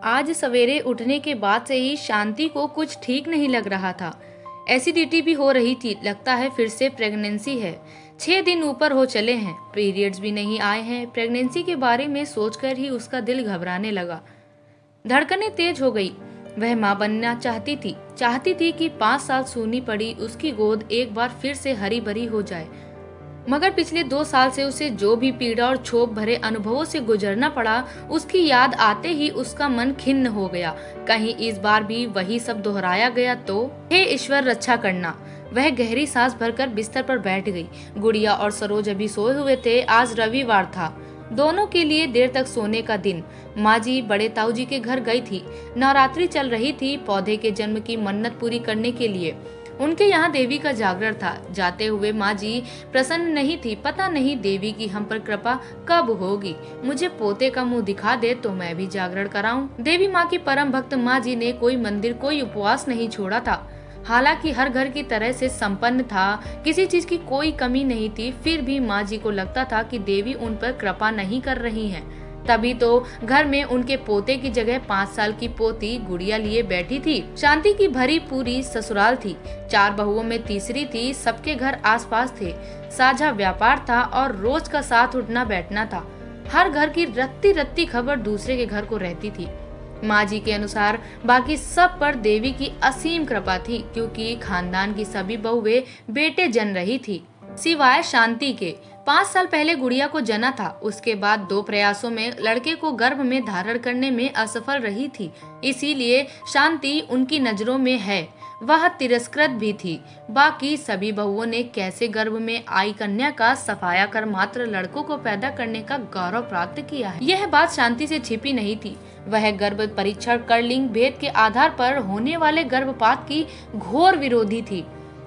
आज सवेरे उठने के बाद से ही शांति को कुछ ठीक नहीं लग रहा था। एसिडिटी भी हो रही थी, लगता है फिर से प्रेगनेंसी है। 6 दिन ऊपर हो चले हैं, पीरियड्स भी नहीं आए हैं। प्रेगनेंसी के बारे में सोचकर ही उसका दिल घबराने लगा। धड़कनें तेज हो गई। वह माँ बनना चाहती थी कि 5 साल सूनी पड़ी उसकी गोद एक बार फिर से हरी भरी हो जाए। मगर पिछले 2 साल से उसे जो भी पीड़ा और क्षोभ भरे अनुभवों से गुजरना पड़ा, उसकी याद आते ही उसका मन खिन्न हो गया। कहीं इस बार भी वही सब दोहराया गया तो? हे ईश्वर, रक्षा करना। वह गहरी सांस भरकर बिस्तर पर बैठ गई। गुड़िया और सरोज अभी सोए हुए थे। आज रविवार था, दोनों के लिए देर तक सोने का दिन। माँ जी बड़े ताऊ जी के घर गई थी। नवरात्रि चल रही थी, पौधे के जन्म की मन्नत पूरी करने के लिए। उनके यहाँ देवी का जागरण था। जाते हुए माँ जी प्रसन्न नहीं थी। पता नहीं देवी की हम पर कृपा कब होगी। मुझे पोते का मुंह दिखा दे तो मैं भी जागरण कराऊं। देवी माँ की परम भक्त माँ जी ने कोई मंदिर, कोई उपवास नहीं छोड़ा था। हालांकि हर घर की तरह से संपन्न था, किसी चीज की कोई कमी नहीं थी, फिर भी माँ जी को लगता था कि देवी उन पर कृपा नहीं कर रही हैं। तभी तो घर में उनके पोते की जगह 5 साल की पोती गुड़िया लिए बैठी थी। शांति की भरी पूरी ससुराल थी। 4 बहुओं में तीसरी थी। सबके घर आसपास थे। साझा व्यापार था और रोज का साथ उठना बैठना था। हर घर की रत्ती रत्ती खबर दूसरे के घर को रहती थी। माँ जी के अनुसार बाकी सब पर देवी की असीम कृपा थी, क्योंकि खानदान की सभी बहुएं बेटे जन रही थी, सिवाय शांति के। 5 साल पहले गुड़िया को जना था। उसके बाद 2 प्रयासों में लड़के को गर्भ में धारण करने में असफल रही थी। इसीलिए शांति उनकी नजरों में है। वह तिरस्कृत भी थी। बाकी सभी बहुओं ने कैसे गर्भ में आई कन्या का सफाया कर मात्र लड़कों को पैदा करने का गौरव प्राप्त किया है, यह बात शांति से छिपी नहीं थी। वह गर्भ परीक्षण कर लिंग भेद के आधार पर होने वाले गर्भपात की घोर विरोधी थी।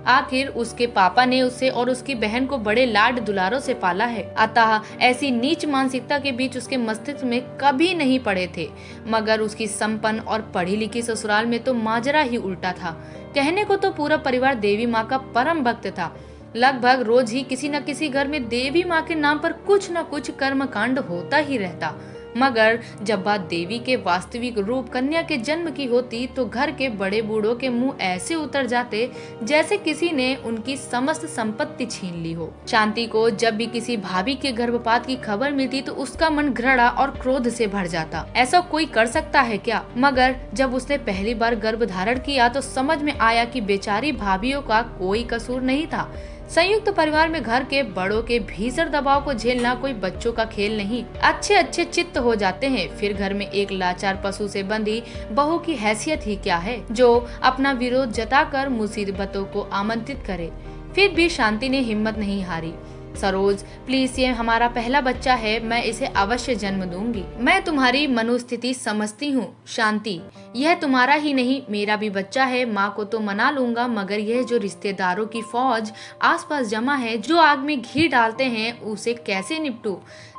आखिर उसके पापा ने उसे और उसकी बहन को बड़े लाड दुलारों से पाला है, अतः ऐसी नीच मानसिकता के बीच उसके मस्तिष्क में कभी नहीं पड़े थे। मगर उसकी संपन्न और पढ़ी लिखी ससुराल में तो माजरा ही उल्टा था। कहने को तो पूरा परिवार देवी माँ का परम भक्त था। लगभग रोज ही किसी न किसी घर में देवी माँ के नाम पर कुछ न कुछ कर्मकांड होता ही रहता। मगर जब बात देवी के वास्तविक रूप कन्या के जन्म की होती तो घर के बड़े बूढ़ों के मुंह ऐसे उतर जाते जैसे किसी ने उनकी समस्त संपत्ति छीन ली हो। शांति को जब भी किसी भाभी के गर्भपात की खबर मिलती तो उसका मन घृणा और क्रोध से भर जाता। ऐसा कोई कर सकता है क्या? मगर जब उसने पहली बार गर्भ धारण किया तो समझ में आया कि बेचारी भाभीियों का कोई कसूर नहीं था। संयुक्त परिवार में घर के बड़ों के भीषण दबाव को झेलना कोई बच्चों का खेल नहीं। अच्छे अच्छे चित्त हो जाते हैं, फिर घर में एक लाचार पशु से बंधी बहू की हैसियत ही क्या है, जो अपना विरोध जताकर मुसीबतों को आमंत्रित करे। फिर भी शांति ने हिम्मत नहीं हारी। सरोज, प्लीज, ये हमारा पहला बच्चा है, मैं इसे अवश्य जन्म दूंगी। मैं तुम्हारी मनोस्थिति समझती हूँ शांति, यह तुम्हारा ही नहीं मेरा भी बच्चा है। माँ को तो मना लूंगा, मगर यह जो रिश्तेदारों की फौज आसपास जमा है, जो आग में घी डालते हैं, उसे कैसे निपटूं?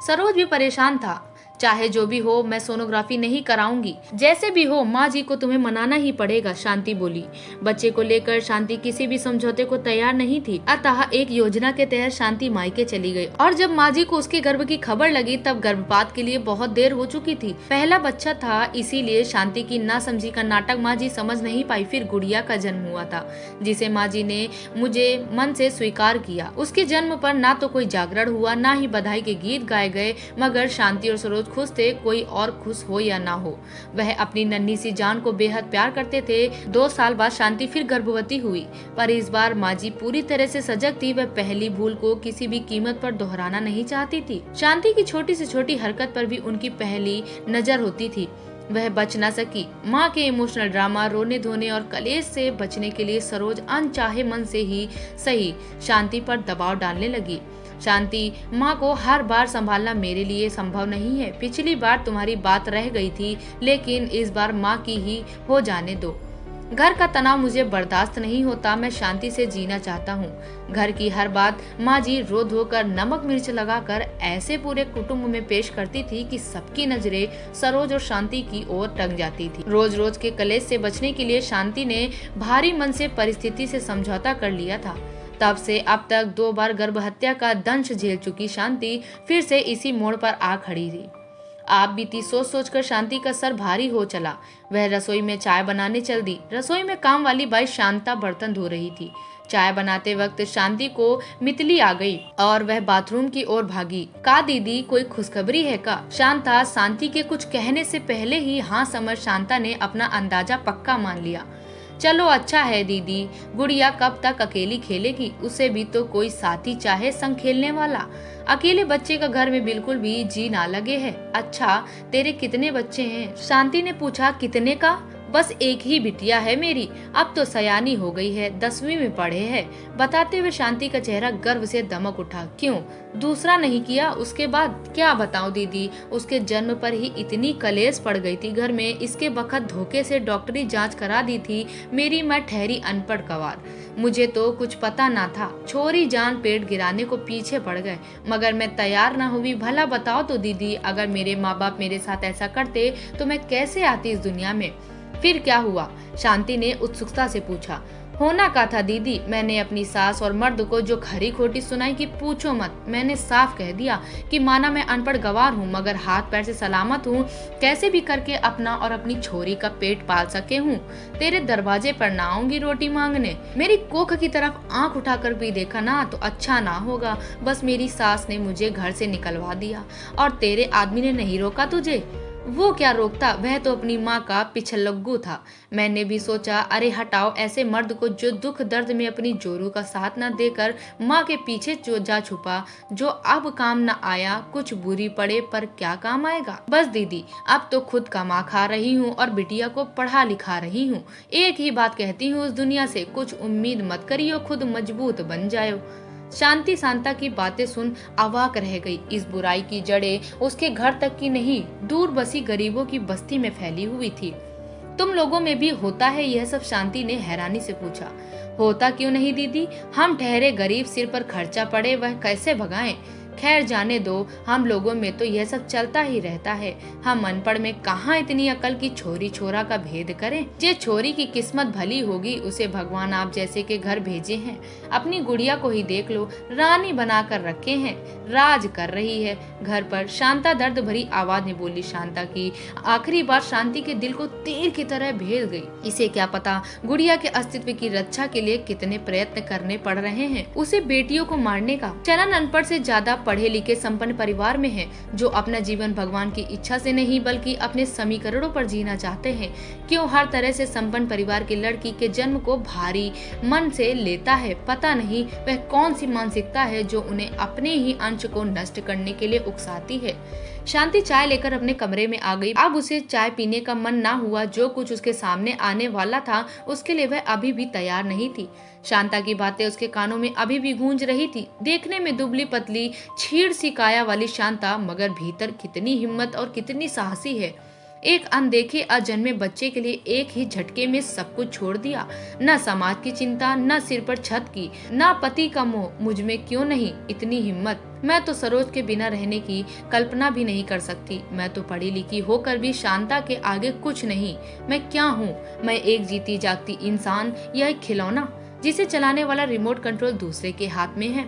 सरोज भी परेशान था। चाहे जो भी हो, मैं सोनोग्राफी नहीं कराऊंगी। जैसे भी हो, माँ जी को तुम्हें मनाना ही पड़ेगा, शांति बोली। बच्चे को लेकर शांति किसी भी समझौते को तैयार नहीं थी, अतः एक योजना के तहत शांति मायके चली गई। और जब माँ जी को उसके गर्भ की खबर लगी तब गर्भपात के लिए बहुत देर हो चुकी थी। पहला बच्चा था, इसीलिए शांति की नासमझी का नाटक माँ जी समझ नहीं पाई। फिर गुड़िया का जन्म हुआ था, जिसे माँ जी ने मुझे मन से स्वीकार किया। उसके जन्म पर ना तो कोई जागरण हुआ, ना ही बधाई के गीत गाए गए, मगर शांति और सरोज खुश थे, कोई और खुश हो या ना हो। वह अपनी नन्ही सी जान को बेहद प्यार करते थे। 2 साल बाद शांति फिर गर्भवती हुई, पर इस बार माँ जी पूरी तरह से सजग थी। वह पहली भूल को किसी भी कीमत पर दोहराना नहीं चाहती थी। शांति की छोटी से छोटी हरकत पर भी उनकी पहली नजर होती थी। वह बच न सकी। माँ के इमोशनल ड्रामा, रोने धोने और कलेश से बचने के लिए सरोज अनचाहे मन से ही सही शांति पर दबाव डालने लगी। शांति, माँ को हर बार संभालना मेरे लिए संभव नहीं है। पिछली बार तुम्हारी बात रह गई थी, लेकिन इस बार माँ की ही हो जाने दो। घर का तनाव मुझे बर्दाश्त नहीं होता। मैं शांति से जीना चाहता हूँ। घर की हर बात माँ जी रो धोकर नमक मिर्च लगाकर ऐसे पूरे कुटुंब में पेश करती थी कि सबकी नजरें सरोज और शांति की ओर टक जाती थी। रोज रोज के कलेश से बचने के लिए शांति ने भारी मन से परिस्थिति से समझौता कर लिया था। तब से अब तक 2 बार गर्भ हत्या का दंश झेल चुकी शांति फिर से इसी मोड़ पर आ खड़ी थी। आप बीती सोच सोचकर शांति का सर भारी हो चला। वह रसोई में चाय बनाने चल दी। रसोई में काम वाली बाई शांता बर्तन धो रही थी। चाय बनाते वक्त शांति को मितली आ गई और वह बाथरूम की ओर भागी। का दीदी, कोई खुशखबरी है का? शांति के कुछ कहने से पहले ही हाँ समझ शांता ने अपना अंदाजा पक्का मान लिया। चलो अच्छा है दीदी, गुड़िया कब तक अकेली खेलेगी? उसे भी तो कोई साथी चाहे, संग खेलने वाला। अकेले बच्चे का घर में बिल्कुल भी जी ना लगे है। अच्छा, तेरे कितने बच्चे हैं? शांति ने पूछा। कितने का? बस एक ही बिटिया है मेरी, अब तो सयानी हो गई है, 10वीं में पढ़े है। बताते हुए शांति का चेहरा गर्व से दमक उठा। क्यों, दूसरा नहीं किया? उसके बाद क्या बताऊं दीदी, उसके जन्म पर ही इतनी कलेश पड़ गई थी घर में। इसके बखत धोखे से डॉक्टरी जांच करा दी थी मेरी। मैं ठहरी अनपढ़ गंवार, मुझे तो कुछ पता ना था। छोरी जान पेट गिराने को पीछे पड़ गए, मगर मैं तैयार ना हुई। भला बताओ तो दीदी, अगर मेरे माँ बाप मेरे साथ ऐसा करते तो मैं कैसे आती इस दुनिया में? फिर क्या हुआ? शांति ने उत्सुकता से पूछा। होना का था दीदी, मैंने अपनी सास और मर्द को जो खरी खोटी सुनाई कि पूछो मत। मैंने साफ कह दिया कि माना मैं अनपढ़ गंवार हूँ, मगर हाथ पैर से सलामत हूँ, कैसे भी करके अपना और अपनी छोरी का पेट पाल सके हूँ। तेरे दरवाजे पर ना आऊंगी रोटी मांगने। मेरी कोख की तरफ आंख उठाकर भी देखा ना तो अच्छा ना होगा। बस मेरी सास ने मुझे घर से निकलवा दिया और तेरे आदमी ने नहीं रोका तुझे। वो क्या रोकता, वह तो अपनी माँ का पिछलग्गू था। मैंने भी सोचा, अरे हटाओ ऐसे मर्द को जो दुख दर्द में अपनी जोरू का साथ न देकर माँ के पीछे जो जा छुपा, जो अब काम न आया। कुछ बुरी पड़े पर क्या काम आएगा। बस दीदी, अब तो खुद कमा खा रही हूँ और बिटिया को पढ़ा लिखा रही हूँ। एक ही बात कहती हूँ उस दुनिया से, कुछ उम्मीद मत करियो, खुद मजबूत बन जाओ। शांति शांता की बातें सुन अवाक रह गई। इस बुराई की जड़ें उसके घर तक की नहीं, दूर बसी गरीबों की बस्ती में फैली हुई थी। तुम लोगों में भी होता है यह सब? शांति ने हैरानी से पूछा। होता क्यों नहीं दीदी, हम ठहरे गरीब, सिर पर खर्चा पड़े, वह कैसे भगाएं? खैर जाने दो, हम लोगों में तो यह सब चलता ही रहता है। हम अनपढ़ में कहाँ इतनी अकल की छोरी छोरा का भेद करें। जे छोरी की किस्मत भली होगी, उसे भगवान आप जैसे के घर भेजे हैं। अपनी गुड़िया को ही देख लो, रानी बना कर रखे हैं, राज कर रही है घर पर। शांता दर्द भरी आवाज में बोली। शांता की आखिरी बात शांति के दिल को तीर की तरह भेद गई। इसे क्या पता गुड़िया के अस्तित्व की रक्षा के लिए कितने प्रयत्न करने पड़ रहे हैं उसे बेटियों को मारने का। चलन अनपढ़ से ज्यादा पढ़े लिखे संपन्न परिवार में है, जो अपना जीवन भगवान की इच्छा से नहीं बल्कि अपने समीकरणों पर जीना चाहते हैं। क्यों हर तरह से संपन्न परिवार की लड़की के जन्म को भारी मन से लेता है। पता नहीं वह कौन सी मानसिकता है जो उन्हें अपने ही अंश को नष्ट करने के लिए उकसाती है। शांति चाय लेकर अपने कमरे में आ गई। अब उसे चाय पीने का मन ना हुआ। जो कुछ उसके सामने आने वाला था उसके लिए वह अभी भी तैयार नहीं थी। शांता की बातें उसके कानों में अभी भी गूंज रही थी। देखने में दुबली पतली छीड़ सी काया वाली शांता, मगर भीतर कितनी हिम्मत और कितनी साहसी है। एक अनदेखे अजन्मे बच्चे के लिए एक ही झटके में सब कुछ छोड़ दिया। न समाज की चिंता, न सिर पर छत की, न पति का मोह। मुझ में क्यों नहीं इतनी हिम्मत? मैं तो सरोज के बिना रहने की कल्पना भी नहीं कर सकती। मैं तो पढ़ी लिखी होकर भी शांता के आगे कुछ नहीं। मैं क्या हूँ? मैं एक जीती जागती इंसान या एक खिलौना जिसे चलाने वाला रिमोट कंट्रोल दूसरे के हाथ में है।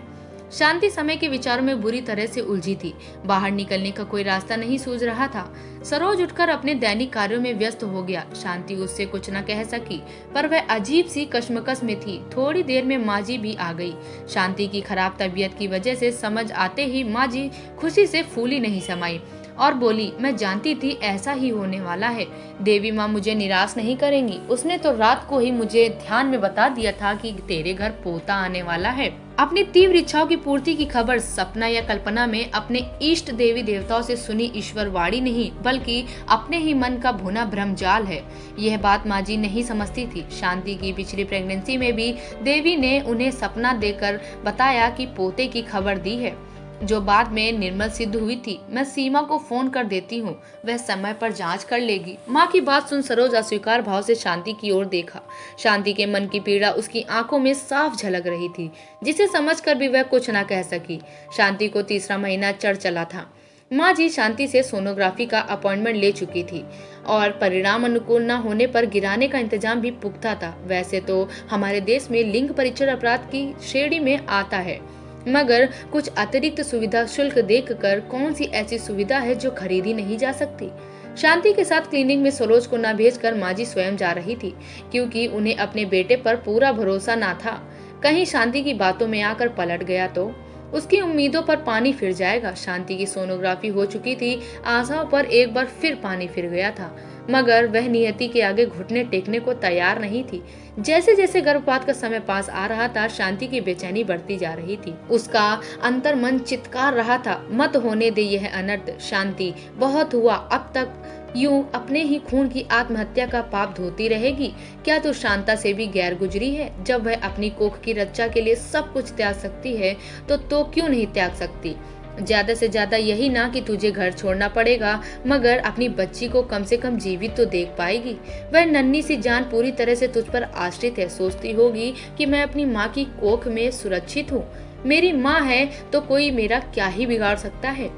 शांति समय के विचारों में बुरी तरह से उलझी थी। बाहर निकलने का कोई रास्ता नहीं सूझ रहा था। सरोज उठकर अपने दैनिक कार्यों में व्यस्त हो गया। शांति उससे कुछ न कह सकी, पर वह अजीब सी कश्मकश में थी। थोड़ी देर में माँ जी भी आ गई। शांति की खराब तबीयत की वजह से समझ आते ही माँ जी खुशी से फूली नहीं समाई और बोली, मैं जानती थी ऐसा ही होने वाला है। देवी माँ मुझे निराश नहीं करेंगी। उसने तो रात को ही मुझे ध्यान में बता दिया था कि तेरे घर पोता आने वाला है। अपनी तीव्र इच्छाओं की पूर्ति की खबर सपना या कल्पना में अपने इष्ट देवी देवताओं से सुनी ईश्वरवाणी नहीं, बल्कि अपने ही मन का भुना भ्रमजाल है। यह बात माँ जी नहीं समझती थी। शांति की पिछली प्रेगनेंसी में भी देवी ने उन्हें सपना देकर बताया कि पोते की खबर दी है, जो बाद में निर्मल सिद्ध हुई थी। मैं सीमा को फोन कर देती हूँ, वह समय पर जांच कर लेगी। माँ की बात सुन सरोज अस्वीकार भाव से शांति की ओर देखा। शांति के मन की पीड़ा उसकी आंखों में साफ झलक रही थी, जिसे समझकर भी वह कुछ न कह सकी। शांति को तीसरा महीना चढ़ चला था। माँ जी शांति से सोनोग्राफी का अपॉइंटमेंट ले चुकी थी और परिणाम अनुकूल न होने पर गिराने का इंतजाम भी पुख्ता था। वैसे तो हमारे देश में लिंग परीक्षण अपराध की श्रेणी में आता है। मगर कुछ अतिरिक्त सुविधा शुल्क देखकर कौन सी ऐसी सुविधा है जो खरीदी नहीं जा सकती। शांति के साथ क्लिनिक में सरोज को न भेजकर माँ जी स्वयं जा रही थी, क्योंकि उन्हें अपने बेटे पर पूरा भरोसा न था। कहीं शांति की बातों में आकर पलट गया तो उसकी उम्मीदों पर पानी फिर जाएगा। शांति की सोनोग्राफी हो चुकी थी, आशाओं पर एक बार फिर पानी फिर गया था, मगर वह नियति के आगे घुटने टेकने को तैयार नहीं थी। जैसे जैसे गर्भपात का समय पास आ रहा था, शांति की बेचैनी बढ़ती जा रही थी। उसका अंतर्मन चित्कार रहा था, मत होने दे यह अनर्थ शांति, बहुत हुआ, अब तक यूं अपने ही खून की आत्महत्या का पाप धोती रहेगी। क्या तू शांता से भी गैर गुजरी है? जब वह अपनी कोख की रक्षा के लिए सब कुछ त्याग सकती है तो क्यों नहीं त्याग सकती? ज्यादा से ज्यादा यही ना कि तुझे घर छोड़ना पड़ेगा, मगर अपनी बच्ची को कम से कम जीवित तो देख पाएगी। वह नन्ही सी जान पूरी तरह से तुझ पर आश्रित है। सोचती होगी कि मैं अपनी माँ की कोख में सुरक्षित हूँ, मेरी माँ है तो कोई मेरा क्या ही बिगाड़ सकता है।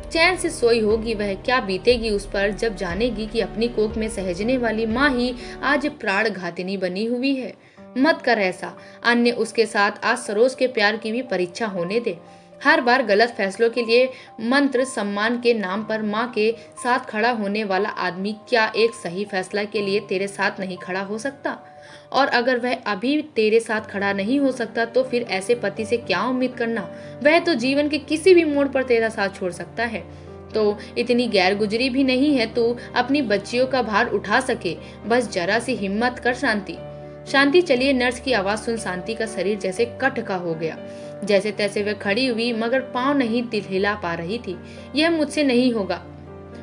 चैन से सोई होगी वह, क्या बीतेगी उस पर जब जानेगी कि अपनी कोख में सहजने वाली माँ ही आज प्राण घातिनी बनी हुई है। मत कर ऐसा, अन्य उसके साथ आज सरोज के प्यार की भी परीक्षा होने दे। हर बार गलत फैसलों के लिए मंत्र सम्मान के नाम पर माँ के साथ खड़ा होने वाला आदमी क्या एक सही फैसला के लिए तेरे साथ नहीं खड़ा हो सकता? और अगर वह अभी तेरे साथ खड़ा नहीं हो सकता तो फिर ऐसे पति से क्या उम्मीद करना? वह तो जीवन के किसी भी मोड़ पर तेरा साथ छोड़ सकता है। तो इतनी गैर गुजरी भी नहीं है तू अपनी बच्चियों का भार उठा सके। बस जरा सी हिम्मत कर शांति। शांति चलिए। नर्स की आवाज सुन शांति का शरीर जैसे कट का हो गया। जैसे तैसे वह खड़ी हुई, मगर पांव नहीं हिला पा रही थी। यह मुझसे नहीं होगा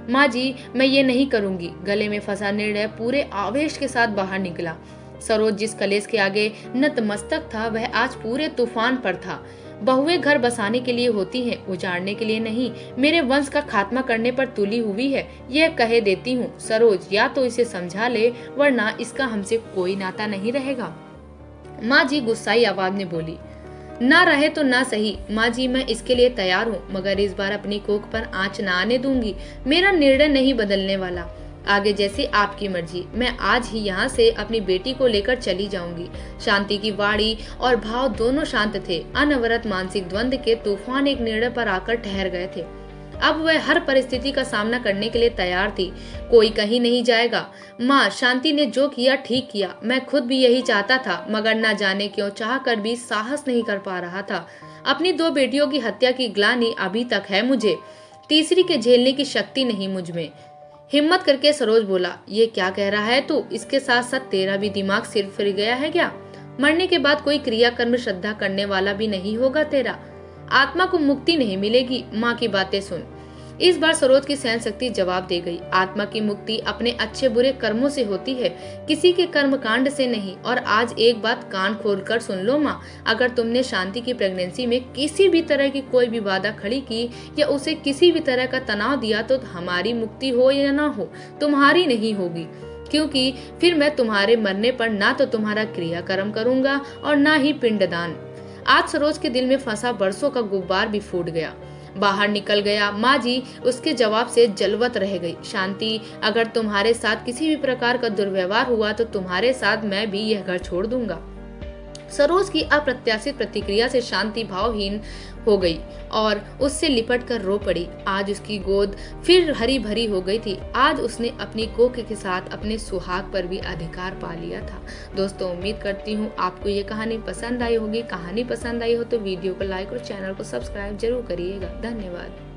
माँ जी, मैं ये नहीं करूंगी। गले में फंसा निर्णय पूरे आवेश के साथ बाहर निकला। सरोज जिस कलेश के आगे नतमस्तक था, वह आज पूरे तूफान पर था। बहुएं घर बसाने के लिए होती हैं, उजाड़ने के लिए नहीं। मेरे वंश का खात्मा करने पर तुली हुई है, यह कहे देती हूँ। सरोज, या तो इसे समझा ले, वरना इसका हमसे कोई नाता नहीं रहेगा। माँ जी गुस्साई आवाज में बोली। ना रहे तो ना सही माँ जी, मैं इसके लिए तैयार हूँ, मगर इस बार अपनी कोख पर आंच ना आने दूंगी। मेरा निर्णय नहीं बदलने वाला। आगे जैसी आपकी मर्जी। मैं आज ही यहाँ से अपनी बेटी को लेकर चली जाऊंगी। शांति की वाणी और भाव दोनों शांत थे। अनवरत मानसिक द्वंद्व के तूफान एक निर्णय पर आकर ठहर गए थे। अब वह हर परिस्थिति का सामना करने के लिए तैयार थी। कोई कहीं नहीं जाएगा। माँ, शांति ने जो किया ठीक किया। मैं खुद भी यही चाहता था, मगर न जाने क्यों चाह कर भी साहस नहीं कर पा रहा था। अपनी 2 बेटियों की हत्या की ग्लानि अभी तक है मुझे, तीसरी के झेलने की शक्ति नहीं मुझ में। हिम्मत करके सरोज बोला, ये क्या कह रहा है तू? इसके साथ साथ तेरा भी दिमाग सिर फिर गया है क्या? मरने के बाद कोई क्रियाकर्म श्रद्धा करने वाला भी नहीं होगा तेरा। आत्मा को मुक्ति नहीं मिलेगी। माँ की बातें सुन। इस बार सरोज की सहन शक्ति जवाब दे गई। आत्मा की मुक्ति अपने अच्छे बुरे कर्मों से होती है, किसी के कर्म कांड से नहीं। और आज एक बात कान खोलकर सुन लो माँ, अगर तुमने शांति की प्रेगनेंसी में किसी भी तरह की कोई भी बाधा खड़ी की या उसे किसी भी तरह का तनाव दिया तो हमारी मुक्ति हो या ना हो, तुम्हारी नहीं होगी। क्योंकि फिर मैं तुम्हारे मरने पर ना तो तुम्हारा क्रियाकर्म करूंगा और ना ही पिंडदान। आज सरोज के दिल में फंसा बरसों का गुब्बार भी फूट गया, बाहर निकल गया। माँ जी उसके जवाब से जलवत रह गई। शांति, अगर तुम्हारे साथ किसी भी प्रकार का दुर्व्यवहार हुआ तो तुम्हारे साथ मैं भी यह घर छोड़ दूंगा। सरोज की अप्रत्याशित प्रतिक्रिया से शांति भावहीन हो गई और उससे लिपट कर रो पड़ी। आज उसकी गोद फिर हरी भरी हो गई थी। आज उसने अपनी कोख के साथ अपने सुहाग पर भी अधिकार पा लिया था। दोस्तों, उम्मीद करती हूँ आपको ये कहानी पसंद आई होगी। कहानी पसंद आई हो तो वीडियो को लाइक और चैनल को सब्सक्राइब जरूर करिएगा। धन्यवाद।